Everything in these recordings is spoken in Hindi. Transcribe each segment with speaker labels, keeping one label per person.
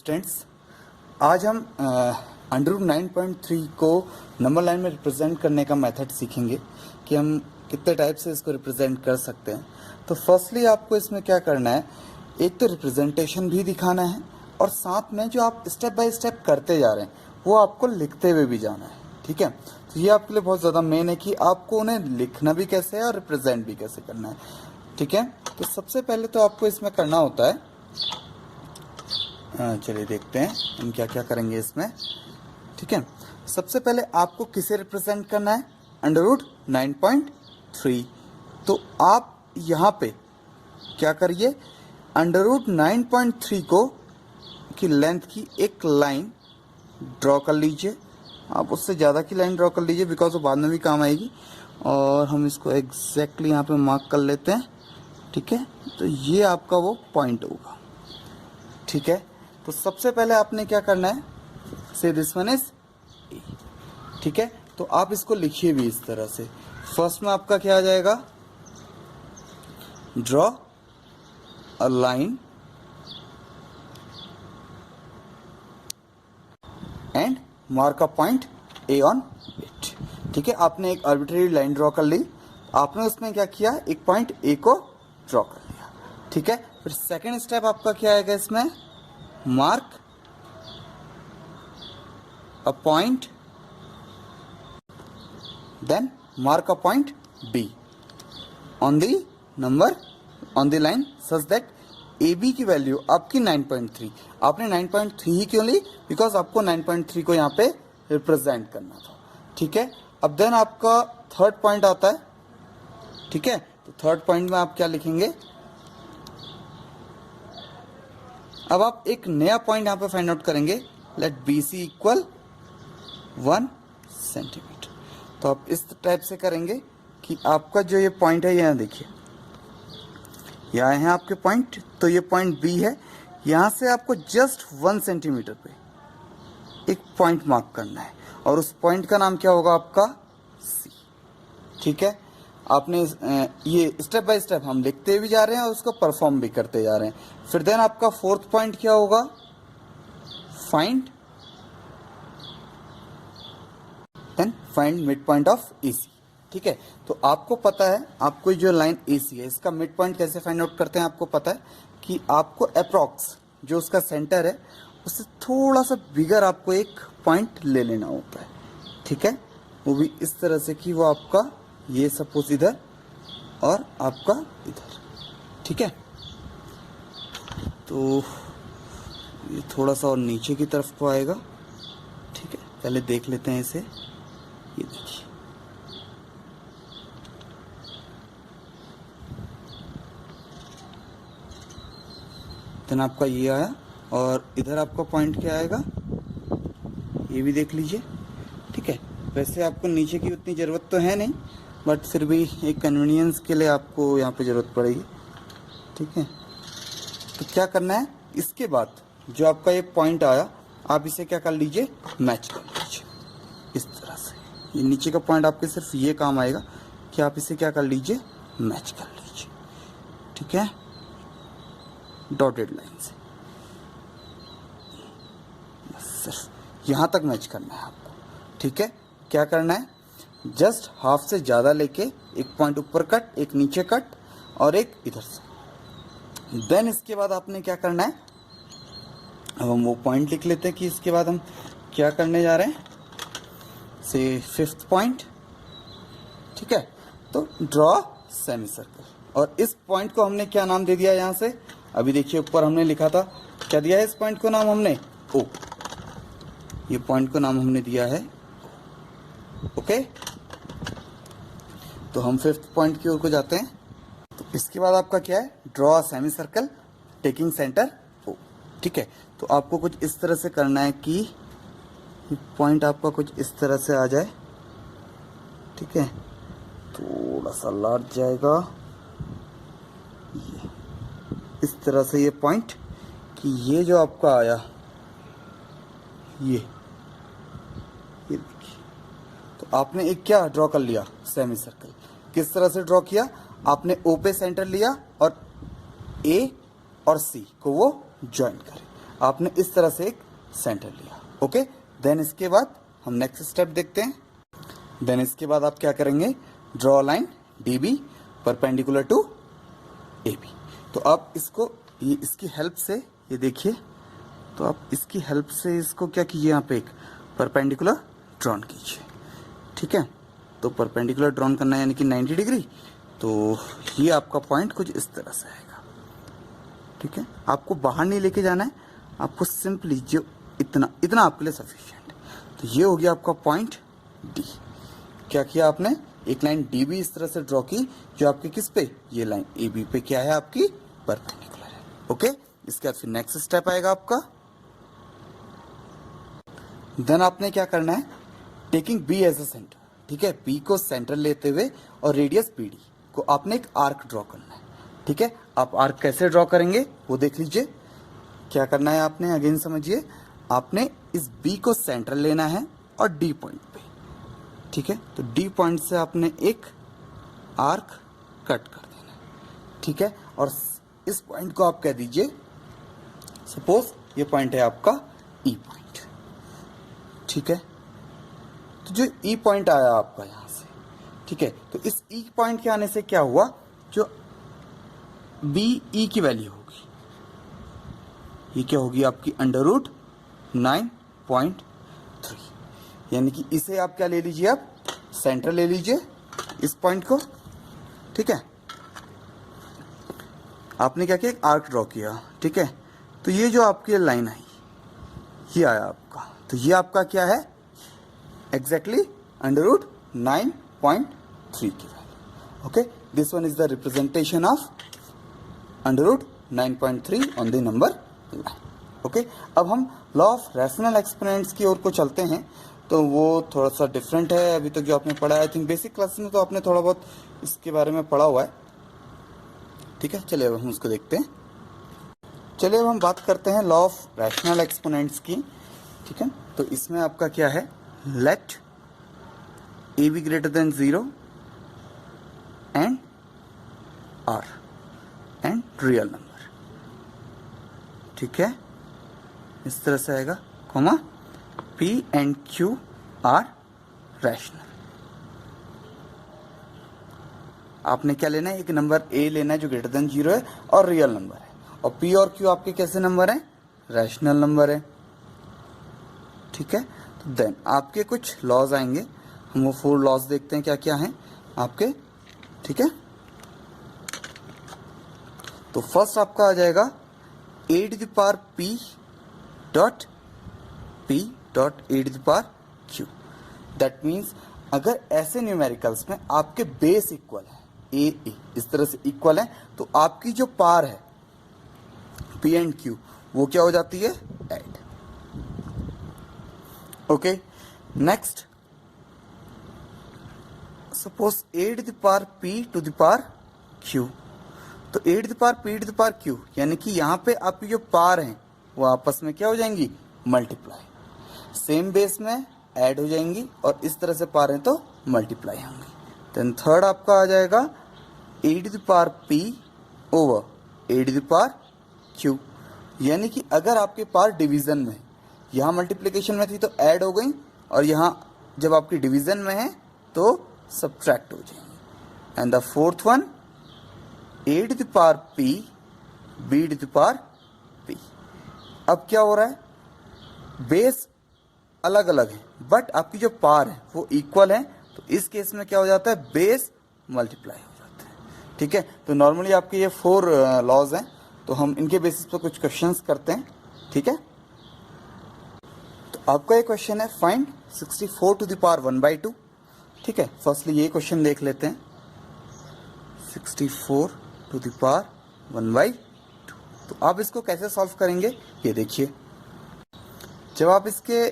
Speaker 1: स्टूडेंट्स, आज हम अंडर रूट 9.3 को नंबर लाइन में रिप्रेजेंट करने का मेथड सीखेंगे कि हम कितने टाइप से इसको रिप्रेजेंट कर सकते हैं। तो फर्स्टली आपको इसमें क्या करना है, एक तो रिप्रेजेंटेशन भी दिखाना है और साथ में जो आप स्टेप बाय स्टेप करते जा रहे हैं वो आपको लिखते हुए भी जाना है। ठीक है, तो ये आपके लिए बहुत ज़्यादा मेन है कि आपको उन्हें लिखना भी कैसे है और रिप्रेजेंट भी कैसे करना है। ठीक है, तो सबसे पहले तो आपको इसमें करना होता है, चलिए देखते हैं हम क्या क्या करेंगे इसमें। ठीक है, सबसे पहले आपको किसे रिप्रेजेंट करना है, अंडर रूट 9.3। तो आप यहाँ पे क्या करिए, अंडर रूट 9.3 को की लेंथ की एक लाइन ड्रॉ कर लीजिए। आप उससे ज़्यादा की लाइन ड्रॉ कर लीजिए बिकॉज वो बाद में भी काम आएगी। और हम इसको एग्जैक्टली यहाँ पे मार्क कर लेते हैं। ठीक है, तो ये आपका वो पॉइंट होगा। ठीक है, तो सबसे पहले आपने क्या करना है, से दिस वन इज ए। ठीक है, तो आप इसको लिखिए भी इस तरह से। फर्स्ट में आपका क्या आ जाएगा, draw a line and mark a point A on it. ठीक है, आपने एक आर्बिट्रेरी लाइन ड्रॉ कर ली, आपने उसमें क्या किया, एक पॉइंट ए को ड्रॉ कर लिया। ठीक है, फिर सेकेंड स्टेप आपका क्या आएगा इसमें, mark a point, then mark a point B on the number on the line such that AB की वैल्यू आपकी 9.3। आपने 9.3 ही क्यों ली, बिकॉज आपको 9.3 को यहाँ पे रिप्रेजेंट करना था। ठीक है, अब देन आपका थर्ड पॉइंट आता है। ठीक है, तो थर्ड पॉइंट में आप क्या लिखेंगे, अब आप एक नया पॉइंट यहाँ पे फाइंड आउट करेंगे, लेट BC इक्वल 1 सेंटीमीटर। तो आप इस टाइप से करेंगे कि आपका जो ये पॉइंट है, यहाँ देखिए, यहाँ है आपके पॉइंट, तो ये पॉइंट B है। यहाँ से आपको जस्ट 1 सेंटीमीटर पे एक पॉइंट मार्क करना है और उस पॉइंट का नाम क्या होगा आपका, C। ठीक है, आपने ये स्टेप बाय स्टेप हम लिखते भी जा रहे हैं और उसको परफॉर्म भी करते जा रहे हैं। फिर देन आपका फोर्थ पॉइंट क्या होगा, find mid point of AC। ठीक है, तो आपको पता है, आपको जो लाइन AC है इसका मिड पॉइंट कैसे फाइंड आउट करते हैं, आपको पता है कि आपको अप्रॉक्स जो उसका सेंटर है उससे थोड़ा सा बिगर आपको एक पॉइंट ले लेना होता है। ठीक है, वो भी इस तरह से कि वो आपका ये सपोज इधर और आपका इधर। ठीक है, तो ये थोड़ा सा और नीचे की तरफ को आएगा। ठीक है, पहले देख लेते हैं इसे, ये देखिए, देन आपका ये आया और इधर आपका पॉइंट क्या आएगा, ये भी देख लीजिए। ठीक है, वैसे आपको नीचे की उतनी ज़रूरत तो है नहीं, बट फिर भी एक कन्वीनियंस के लिए आपको यहाँ पे ज़रूरत पड़ेगी। ठीक है, तो क्या करना है, इसके बाद जो आपका ये पॉइंट आया आप इसे क्या कर लीजिए, मैच कर लीजिए इस तरह से। ये नीचे का पॉइंट आपके सिर्फ ये काम आएगा कि आप इसे क्या कर लीजिए, मैच कर लीजिए। ठीक है, डॉटेड लाइन से बस सिर्फ यहाँ तक मैच करना है आपको। ठीक है, क्या करना है, जस्ट हाफ से ज़्यादा लेके एक पॉइंट ऊपर कट, एक नीचे कट और एक इधर से। देन इसके बाद आपने क्या करना है, अब हम वो पॉइंट लिख लेते हैं कि इसके बाद हम क्या करने जा रहे हैं, से फिफ्थ पॉइंट। ठीक है, तो ड्रॉ सेमी सर्कल, और इस पॉइंट को हमने क्या नाम दे दिया, यहाँ से अभी देखिए ऊपर हमने लिखा था, क्या दिया है इस पॉइंट को नाम हमने, O। ये पॉइंट को नाम हमने दिया है ओके। तो हम फिफ्थ पॉइंट की ओर को जाते हैं। तो इसके बाद आपका क्या है, draw semi circle taking centre O। ठीक है, तो आपको कुछ इस तरह से करना है कि पॉइंट आपका कुछ इस तरह से आ जाए। ठीक है, थोड़ा सा लार्ज जाएगा ये इस तरह से, ये पॉइंट कि ये जो आपका आया ये देखिए, तो आपने एक क्या ड्रॉ कर लिया, सेमी सर्कल। किस तरह से ड्रॉ किया, आपने O पे सेंटर लिया और A और C को वो ज्वाइन करें। आपने इस तरह से एक सेंटर लिया। ओके, देन इसके बाद हम नेक्स्ट स्टेप देखते हैं। देन इसके बाद आप क्या करेंगे, draw line DB perpendicular to AB। तो आप इसको ये इसकी हेल्प से ये देखिए, तो आप इसकी हेल्प से इसको क्या कीजिए, यहाँ पे एक परपेंडिकुलर ड्रॉन कीजिए। ठीक है, तो परपेंडिकुलर ड्रॉन करना है यानी कि 90 डिग्री। तो ये आपका पॉइंट कुछ इस तरह से आएगा। ठीक है, आपको बाहर नहीं लेके जाना है, आपको सिंपली जो इतना इतना आपके लिए सफिशिएंट। तो ये हो गया आपका पॉइंट D। क्या किया आपने, एक लाइन DB इस तरह से ड्रॉ की जो आपकी किस पे, ये लाइन AB पे क्या है, आपकी परपेंडिकुलर है। ओके, इसके बाद फिर नेक्स्ट स्टेप आएगा आपका। देन आपने क्या करना है, taking B as a centre. ठीक है, B को सेंटर लेते हुए और रेडियस BD को आपने एक आर्क ड्रॉ करना है। ठीक है, आप आर्क कैसे ड्रॉ करेंगे वो देख लीजिए। क्या करना है आपने, अगेन समझिए, आपने इस B को सेंटर लेना है और D पॉइंट पे। ठीक है, तो D पॉइंट से आपने एक आर्क कट कर देना है। ठीक है, और इस पॉइंट को आप कह दीजिए, सपोज ये पॉइंट है आपका E पॉइंट। ठीक है, तो जो E पॉइंट आया आपका यहाँ से, ठीक है, तो इस E पॉइंट के आने से क्या हुआ, जो BE की वैल्यू होगी ये क्या होगी आपकी √9.3, यानी कि इसे आप क्या ले लीजिए, आप सेंटर ले लीजिए इस पॉइंट को। ठीक है, आपने क्या किया, एक आर्क ड्रॉ किया। ठीक है, तो ये जो आपकी लाइन आई ये आया आपका, तो ये आपका क्या है, एग्जैक्टली √9.3 की value. Okay, this one is the representation of √9.3 on the number line. Okay, अब हम लॉ ऑफ रैशनल एक्सपोनेंट्स की ओर को चलते हैं। तो वो थोड़ा सा डिफरेंट है अभी तक जो आपने पढ़ा है। आई थिंक बेसिक क्लास में तो आपने थोड़ा बहुत इसके बारे में पढ़ा हुआ है। ठीक है, चलिए अब हम उसको देखते हैं। चलिए अब हम बात करते हैं लॉ ऑफ रैशनल एक्सपोनेंट्स की। ठीक है, तो इसमें आपका क्या है, let a be greater than 0 and r and real number. ठीक है, इस तरह से आएगा, comma P and Q are rational. आपने क्या लेना है, एक नंबर A लेना है जो ग्रेटर देन 0 है और रियल नंबर है, और P और Q आपके कैसे नंबर हैं, रैशनल नंबर है। ठीक है, तो देन आपके कुछ लॉज आएंगे, हम वो 4 लॉज देखते हैं क्या क्या हैं आपके। ठीक है, तो फर्स्ट आपका आ जाएगा a to the power p dot a to the power q। That means अगर ऐसे न्यूमेरिकल्स में आपके बेस इक्वल है, a इस तरह से इक्वल है, तो आपकी जो पावर है p एंड q वो क्या हो जाती है, add. Okay, next suppose a to the power p to the power q। तो a to the power p to the power q यानी कि यहाँ पे आपकी जो पावर हैं वो आपस में क्या हो जाएंगी, मल्टीप्लाई, सेम बेस में ऐड हो जाएंगी, और इस तरह से पावर हैं तो मल्टीप्लाई होंगी। देन थर्ड आपका आ जाएगा a to the power p over a to the power q, यानी कि अगर आपके पावर डिवीजन में, यहाँ मल्टीप्लिकेशन में थी तो ऐड हो गई, और यहाँ जब आपकी डिवीजन में है तो सब्ट्रैक्ट हो जाएंगे। And the fourth one a to the power p b to the power p। अब क्या हो रहा है, बेस अलग अलग है बट आपकी जो पावर है वो इक्वल है, तो इस केस में क्या हो जाता है, बेस मल्टीप्लाई हो जाता है। ठीक है, तो नॉर्मली आपके ये 4 लॉज हैं, तो हम इनके बेसिस पर कुछ क्वेश्चंस करते हैं। ठीक है, तो आपका ये क्वेश्चन है, फाइंड 64 to the power 1/2। ठीक है, फर्स्टली ये क्वेश्चन देख लेते हैं, 64 to the power 1/2। तो आप इसको कैसे सॉल्व करेंगे ये देखिए। जब आप इसके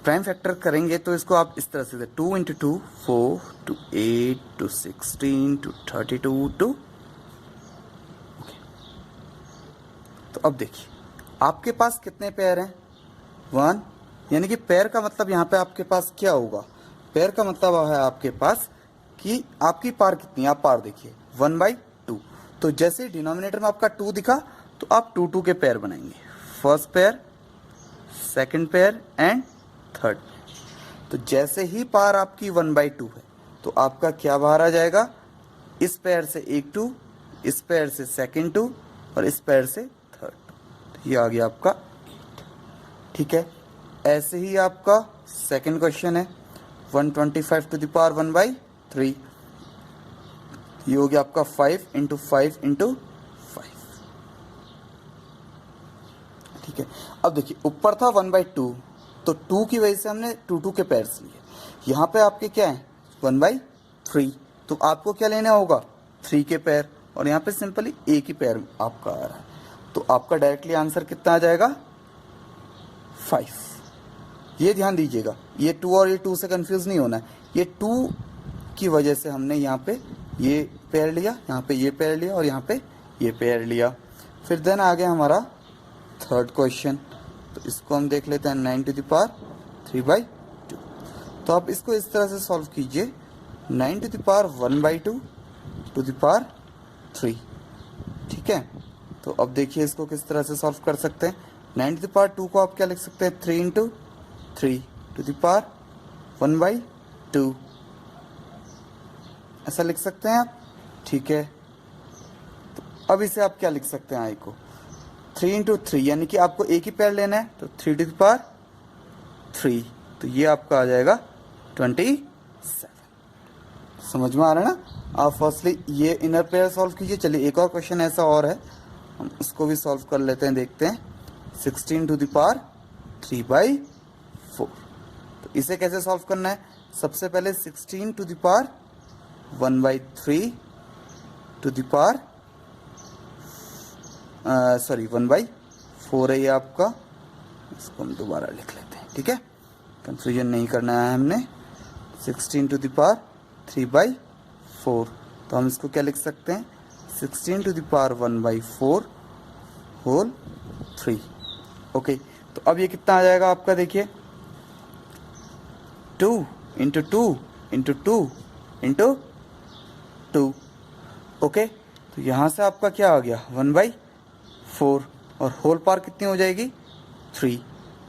Speaker 1: प्राइम फैक्टर करेंगे तो इसको आप इस तरह से 2 × 2 4 to 8 to 16 to 32 to okay. तो अब देखिए आपके पास कितने पेयर हैं, 1, यानी कि पेयर का मतलब यहाँ पे आपके पास क्या होगा, पेयर का मतलब है आपके पास कि आपकी पावर कितनी है, आप पावर देखिए 1/2। तो जैसे डिनोमिनेटर में आपका 2 दिखा तो आप 2 2 के पेयर बनाएंगे, first pair, second pair and third pair. तो जैसे ही पावर आपकी 1/2 है तो आपका क्या बाहर आ जाएगा, इस पेयर से एक 2, इस पेयर से सेकंड 2 और इस पेयर से थर्ड 2। तो ये आ गया आपका 8। ठीक है, ऐसे ही आपका सेकंड क्वेश्चन है 125 टू द पावर 1/3। ये हो गया आपका 5 इंटू 5 इंटू 5। ठीक है, अब देखिए ऊपर था 1/2 तो 2 की वजह से हमने 2 के पेयर्स लिए। यहाँ पे आपके क्या है 1/3, तो आपको क्या लेना होगा 3 के पेयर, और यहाँ पे सिंपली एक ही पेयर आपका आ रहा है। तो आपका डायरेक्टली आंसर कितना आ जाएगा 5। ये ध्यान दीजिएगा, ये 2 और ये 2 से कंफ्यूज नहीं होना है। ये 2 की वजह से हमने यहाँ पे ये पेयर लिया, यहाँ पे ये पेयर लिया और यहाँ पे ये पेयर लिया। फिर देन आ गया हमारा थर्ड क्वेश्चन, तो इसको हम देख लेते हैं 9 टू द पावर 3/2। तो आप इसको इस तरह से सॉल्व कीजिए 9 to the power 1/2 to the power 3। ठीक है, तो अब देखिए इसको किस तरह से सॉल्व कर सकते हैं। 9 टू द पावर 2 को आप क्या लिख सकते हैं 3 इंटू 3 टू द पावर 1/2, ऐसा लिख सकते हैं आप। ठीक है, तो अब इसे आप क्या लिख सकते हैं, आई को 3 इंटू 3 यानी कि आपको एक ही पेयर लेना है, तो 3 टू द पावर 3, तो ये आपका आ जाएगा 27। समझ में आ रहा है ना। आप फर्स्टली ये इनर पेयर सॉल्व कीजिए। चलिए एक और क्वेश्चन ऐसा और है, हम उसको भी सॉल्व कर लेते हैं, देखते हैं 16 टू द पावर 3/4। तो इसे कैसे सॉल्व करना है, सबसे पहले 16 to the power 1/3 to the power 1/4 है ये आपका। इसको हम दोबारा लिख लेते हैं, ठीक है, कंफ्यूजन नहीं करना है हमने। 16 टू द पावर 3/4, तो हम इसको क्या लिख सकते हैं 16 to the power 1/4 whole 3। Okay, तो अब ये कितना आ जाएगा आपका, देखिए 2 इंटू 2 इंटू 2 इंटू 2। ओके, तो यहाँ से आपका क्या आ गया 1/4 और होल पावर कितनी हो जाएगी 3।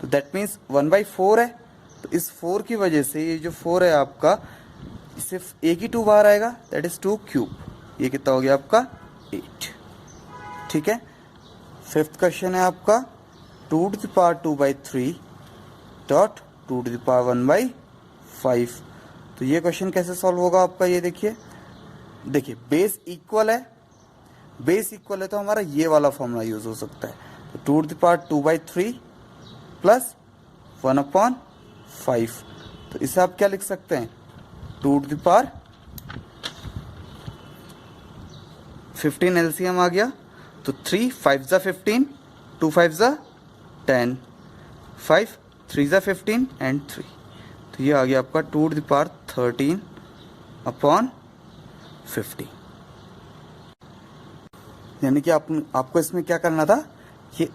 Speaker 1: तो दैट मीन्स 1/4 है, तो इस 4 की वजह से ये जो 4 है आपका सिर्फ एक ही 2 बाहर आएगा, दैट इज 2 क्यूब। ये कितना हो गया आपका 8। ठीक है, फिफ्थ क्वेश्चन है आपका 2 to the power 2/3 dot 2 to the power 1/5। तो ये क्वेश्चन कैसे सॉल्व होगा आपका, ये देखिए बेस इक्वल है, बेस इक्वल है तो हमारा ये वाला फॉर्मूला यूज हो सकता है। तो 2 टू द पावर 2/3 प्लस 1/5, तो इसे आप क्या लिख सकते हैं 2 टू द पावर 15 एलसीएम आ गया, तो 3 5 जा 15, 2 5 जा 10, 5 3 जा 15 एंड 3, तो ये आ गया आपका 2 टू द पावर 13/15। यानी कि आपको इसमें क्या करना था, ये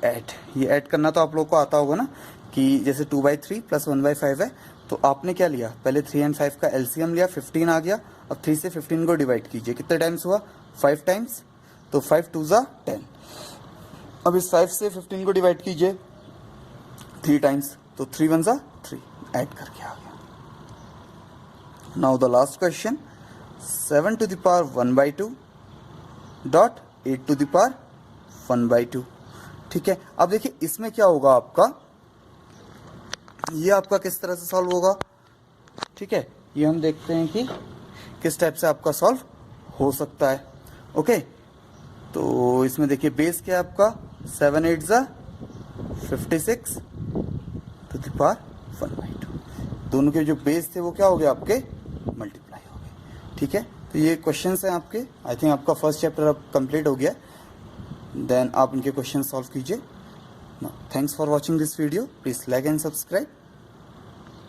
Speaker 1: ऐड करना तो आप लोगों को आता होगा ना, कि जैसे 2/3 प्लस 1/5 है, तो आपने क्या लिया, पहले 3 एंड 5 का एलसीएम लिया, 15 आ गया। अब 3 से 15 को डिवाइड कीजिए, कितने टाइम्स हुआ 5 टाइम्स, तो 5 2 जा 10। अब इस 5 से 15 को डिवाइड कीजिए 3 टाइम्स, तो 3 1 जा 3, ऐड करके आ गया। Now the last question 7 to the power 1/2 dot 8 to the power 1/2। ठीक है, अब देखिए इसमें क्या होगा आपका, ये आपका किस तरह से सॉल्व होगा। ठीक है, ये हम देखते हैं कि किस टाइप से आपका सॉल्व हो सकता है। ओके, तो इसमें देखिए बेस क्या है आपका 7 8 जा 56 टू द पावर 1/2। दोनों के जो बेस थे वो क्या हो गए आपके मल्टीप्लाई हो गए। ठीक है, तो ये क्वेश्चंस हैं आपके, आई थिंक आपका फर्स्ट चैप्टर अब कंप्लीट हो गया। देन आप इनके क्वेश्चन सॉल्व कीजिए। Thanks for watching this video, please like and subscribe.